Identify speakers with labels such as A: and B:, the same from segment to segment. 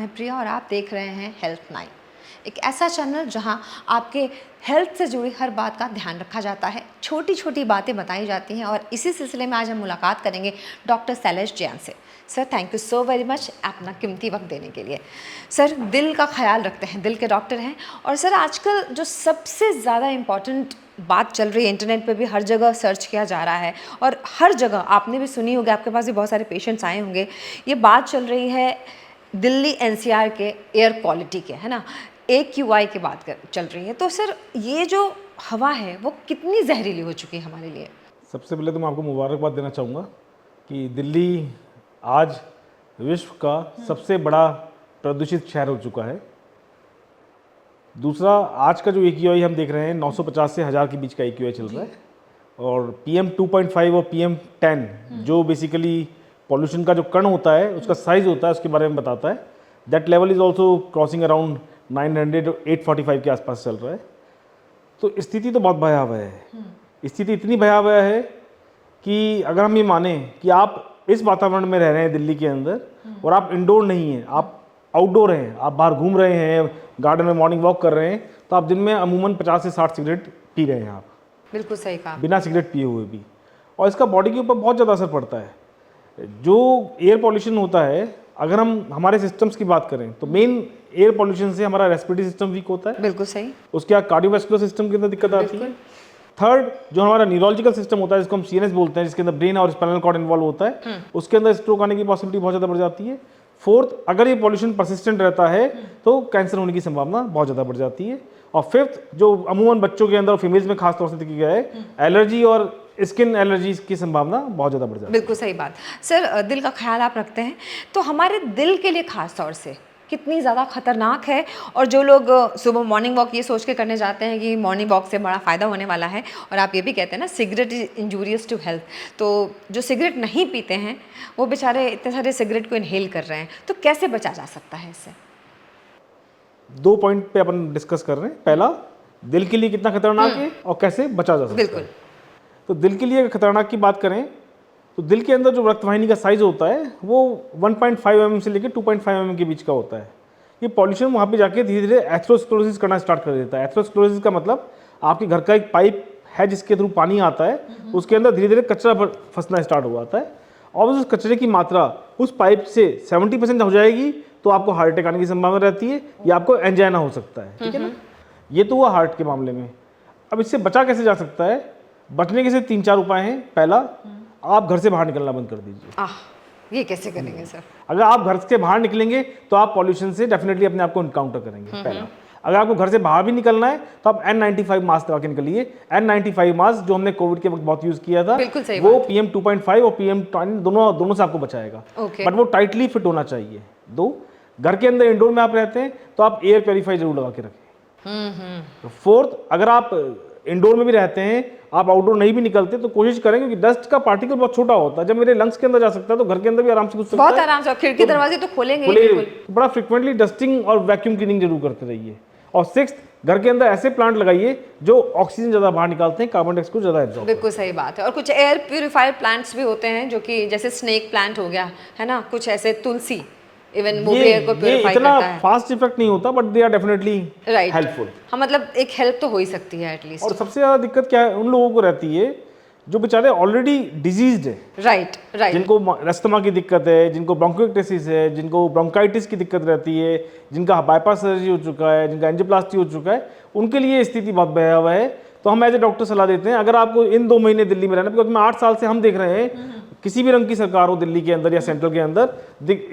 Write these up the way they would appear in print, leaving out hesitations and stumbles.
A: है प्रिया और आप देख रहे हैं हेल्थ 9, एक ऐसा चैनल जहां आपके हेल्थ से जुड़ी हर बात का ध्यान रखा जाता है, छोटी छोटी बातें बताई जाती हैं। और इसी सिलसिले में आज हम मुलाकात करेंगे डॉक्टर शैलेश जैन से। Sir, thank you so very much अपना कीमती वक्त देने के लिए। सर, दिल का ख्याल रखते हैं, दिल के डॉक्टर हैं। और सर, आजकल जो सबसे ज़्यादा इम्पॉर्टेंट बात चल रही है, इंटरनेट पे भी हर जगह सर्च किया जा रहा है और हर जगह आपने भी सुनी होगी, आपके पास भी बहुत सारे पेशेंट्स आए होंगे, ये बात चल रही है दिल्ली एनसीआर के एयर क्वालिटी के, है ना, AQI की बात चल रही है। तो सर, ये जो हवा है वो कितनी जहरीली हो चुकी है हमारे लिए?
B: सबसे पहले तो मैं आपको मुबारकबाद देना चाहूँगा कि दिल्ली आज विश्व का सबसे बड़ा प्रदूषित शहर हो चुका है। दूसरा, आज का जो AQI हम देख रहे हैं 950 से 1000 के बीच का AQI चल रहा है। और PM 2.5 और PM 10 जो बेसिकली पॉल्यूशन का जो कण होता है, उसका साइज होता है, उसके बारे में बताता है। That level is also crossing around 900 845 के आसपास चल रहा है। तो स्थिति तो बहुत भयावह है। स्थिति इतनी भयावह है कि अगर हम ये माने कि आप इस वातावरण में रह रहे हैं दिल्ली के अंदर और आप इंडोर नहीं हैं, आप आउटडोर हैं, आप बाहर घूम रहे हैं, गार्डन में मॉर्निंग वॉक कर रहे हैं, तो आप दिन में अमूमन 50 से 60 सिगरेट पी रहे हैं। आप
A: बिल्कुल सही कहा,
B: बिना सिगरेट पिए हुए भी। और इसका बॉडी के ऊपर बहुत ज़्यादा असर पड़ता है। जो एयर पॉल्यूशन होता है, अगर हम हमारे सिस्टम्स की बात करें तो मेन एयर पॉल्यूशन से हमारा रेस्पिरेटरी सिस्टम वीक होता है।
A: बिल्कुल सही।
B: उसके बाद कार्डियोवैस्कुलर सिस्टम के अंदर दिक्कत आती है। थर्ड, जो हमारा न्यूरोलॉजिकल सिस्टम होता है, जिसको हम CNS बोलते हैं, जिसके अंदर ब्रेन और स्पाइनल कॉर्ड इन्वॉल्व होता है, उसके अंदर स्ट्रोक आने की पॉसिबिलिटी बहुत ज़्यादा बढ़ जाती है। फोर्थ, अगर ये पॉल्यूशन परसिस्टेंट रहता है तो कैंसर होने की संभावना बहुत ज़्यादा बढ़ जाती है। और फिफ्थ, जो अमूमन बच्चों के अंदर और फीमेल्स में खासतौर से देखा गया है, एलर्जी और स्किन एलर्जीज की संभावना बहुत ज़्यादा बढ़ जाती है।
A: बिल्कुल सही बात। सर, दिल का ख्याल आप रखते हैं, तो हमारे दिल के लिए खास तौर से कितनी ज़्यादा खतरनाक है? और जो लोग सुबह मॉर्निंग वॉक ये सोच के करने जाते हैं कि मॉर्निंग वॉक से बड़ा फ़ायदा होने वाला है, और आप ये भी कहते हैं ना cigarette is injurious to health, तो जो सिगरेट नहीं पीते हैं वो बेचारे इतने सारे सिगरेट को इनहेल कर रहे हैं, तो कैसे बचा जा सकता है इससे?
B: 2 पॉइंट पे अपन डिस्कस कर रहे हैं। पहला, दिल के लिए कितना खतरनाक है और कैसे बचा जा सकता है।
A: बिल्कुल।
B: तो दिल के लिए खतरनाक की बात करें तो दिल के अंदर जो रक्तवाहिनी का साइज होता है वो 1.5 mm से लेकर 2.5 mm के बीच का होता है। ये पॉल्यूशन वहाँ पे जाके धीरे धीरे एथेरोस्क्लेरोसिस करना स्टार्ट कर देता है। एथेरोस्क्लेरोसिस का मतलब आपके घर का एक पाइप है जिसके थ्रू पानी आता है, उसके अंदर धीरे धीरे कचरा फंसना स्टार्ट हो जाता है और उस कचरे की मात्रा उस पाइप से 70% हो जाएगी तो आपको हार्ट अटैक आने की संभावना रहती है या आपको एंजाइना हो सकता है। ठीक है ना, ये तो हुआ हार्ट के मामले में। अब इससे बचा कैसे जा सकता है? बचने के से 3-4 उपाय हैं। पहला, आप घर से बाहर निकलना बंद कर दीजिए।
A: ये कैसे करेंगे सर?
B: अगर आप घर से बाहर निकलेंगे तो आप पॉल्यूशन से डेफिनेटली अपने आप को इनकाउंटर करेंगे। पहला, अगर आपको घर से बाहर भी निकलना है तो आप N95 मास्क लगा के निकलिए। N95 मास्क जो हमने कोविड के वक्त बहुत यूज किया था, वो PM 2.5 और PM 10 दोनों से आपको बचाएगा। बट वो टाइटली फिट होना चाहिए। 2, घर के अंदर इंडोर में आप रहते हैं तो आप एयर प्योरीफायर जरूर लगा के रखें। 4th, अगर आप इंडोर में भी रहते हैं, आप आउटडोर नहीं भी निकलते तो कोशिश करें, क्योंकि डस्ट का पार्टिकल बहुत छोटा होता है। जब मेरे लंग्स के अंदर जा सकता है तो घर के अंदर भी आराम से घुस सकता है।
A: बहुत आराम से, खिड़की दरवाजे तो खोलेंगे।
B: बड़ा फ्रिक्वेंटली डस्टिंग और वैक्यूम क्लीनिंग जरूर करते रहिए। और 6th, घर के अंदर ऐसे प्लांट लगाइए जो ऑक्सीजन ज्यादा बाहर निकालते हैं, कार्बन डाइऑक्साइड को ज्यादा एब्जॉर्ब।
A: बिल्कुल सही बात है। और कुछ एयर प्यूरिफायर प्लांट्स भी होते हैं जो कि जैसे स्नेक प्लांट हो गया, है ना, कुछ ऐसे तुलसी, इवन वो भी एयर को प्यूरिफाई करता है।
B: इतना फास्ट इफेक्ट नहीं होता but they are definitely helpful.
A: हाँ, मतलब एक हेल्प तो हो ही सकती है एटलीस्ट।
B: और सबसे ज्यादा दिक्कत क्या है उन लोगों को रहती है जो बेचारे ऑलरेडी डिजीज्ड है।
A: राइट।
B: जिनको अस्थमा की दिक्कत है, जिनको ब्रोंकोइटिस है, जिनको ब्रोंकाइटिस की दिक्कत रहती है, जिनका बाईपास सर्जरी हो चुका है, जिनका एंजियोप्लास्टी हो चुका है, उनके लिए स्थिति बहुत भयावह है। तो हम एज ए डॉक्टर सलाह देते हैं, अगर आपको इन 2 महीने दिल्ली में रहना, बिकॉज में 8 साल से हम देख रहे हैं किसी भी रंग की सरकार हो दिल्ली के अंदर या सेंट्रल के अंदर,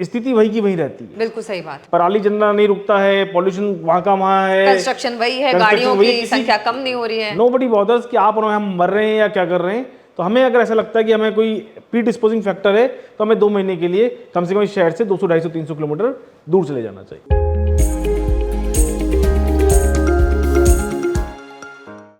B: स्थिति वही की वही रहती है।
A: बिल्कुल सही बात।
B: पराली जलना नहीं रुकता है, पॉल्यूशन वहाँ का वहाँ है,
A: कंस्ट्रक्शन वही है, गाड़ियों की संख्या कम नहीं हो रही है।
B: नोबडी बॉदर्स कि आप और हम मर रहे हैं या क्या कर रहे हैं। तो हमें अगर ऐसा लगता है कि हमें कोई प्री डिस्पोजिंग फैक्टर है तो हमें 2 महीने के लिए कम से कम इस शहर से 200, 250, 300 किलोमीटर दूर चले जाना चाहिए।